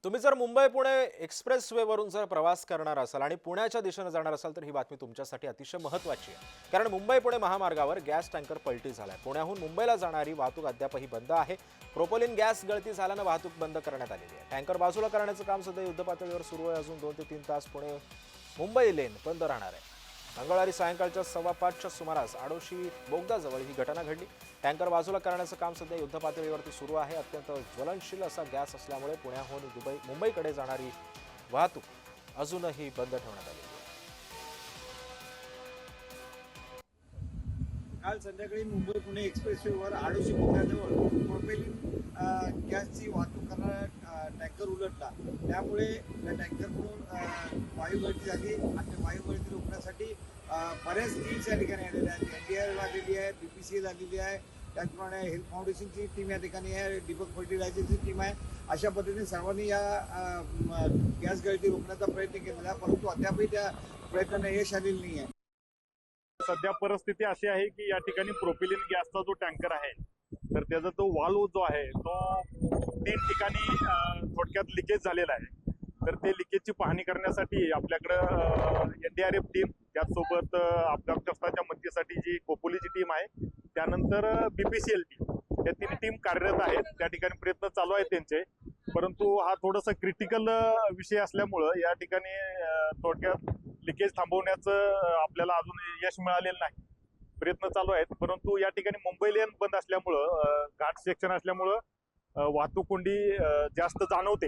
तुम्ही जर Mumbai Pune express way वरून जर प्रवास करणार असाल आणि पुण्याच्या दिशेने जाणार असाल तर ही बातमी तुमच्यासाठी अतिशय महत्त्वाची आहे। कारण मुंबई पुणे महामार्गावर गॅस टँकर पलटी झालाय। पुण्याहून मुंबईला जाणारी वाहतूक अद्यापही बंद आहे। प्रोपोलिन गॅस गळती झाल्याने वाहतूक बंद करण्यात आलेली आहे। टँकर बाजूला करण्याचं काम सध्या युद्धपातळीवर सुरू आहे। अजून 2 ते 3 तास पुणे मुंबई लेन बंद राहणार आहे। मंगळवारी सायंकाळच्या 5:15च्या सुमारास आडोशी बोगदाजवळ ही घटना घडली। टँकर बाजूला करण्याचं काम सध्या युद्धपातळीवरती सुरू आहे। अत्यंत ज्वलनशील असा गॅस असल्यामुळे पुण्याहून मुंबईकडे जाणारी वाहतूक अजूनही बंद ठेवण्यात आलेली आहे। काल संध्याकाळी मुंबई पुणे एक्सप्रेसवेवर आडोशी बोगद्याजवळ प्रोपेलिन गॅसची वाहतूक करणारा टँकर उलटला। त्यामुळे त्या टँकरकडून वायुगळती झाली आणि त्या वायुगळती रोखण्यासाठी बऱ्याच टीम्स या ठिकाणी आलेल्या आहेत। NDR आलेली आहे, BPCL आलेली आहे, त्याचप्रमाणे हेल्थ फाउंडेशनची टीम या ठिकाणी आहे, दीपक फर्टिलायझरची टीम आहे। अशा पद्धतीने सर्वांनी या गॅस गळती रोखण्याचा प्रयत्न केलेला आहे, परंतु अद्यापही त्या प्रयत्नांना यश आलेलं नाही आहे। सध्या परिस्थिती अशी आहे की या ठिकाणी प्रोपिलिन गॅसचा जो टँकर आहे तर त्याचा तो वाल्व जो आहे तो 3 ठिकाणी थोडक्यात लिकेज झालेला आहे। तर ते लिकेजची पाहणी करण्यासाठी आपल्याकडं NDRF टीम, त्याचसोबत अपघातग्रस्तांच्या मदतीसाठी जी खोपोलीची टीम आहे, त्यानंतर BPCL टीम, या 3 टीम कार्यरत आहेत। त्या ठिकाणी प्रयत्न चालू आहेत त्यांचे, परंतु हा थोडासा क्रिटिकल विषय असल्यामुळं या ठिकाणी थोडक्यात लिकेज थांबवण्याचं आपल्याला अजून यश मिळालेलं नाही। प्रयत्न चालू आहेत, परंतु या ठिकाणी मुंबई लेन बंद असल्यामुळं घाट सेक्शन असल्यामुळं वाहतूक कोंडी जास्त जाणवते।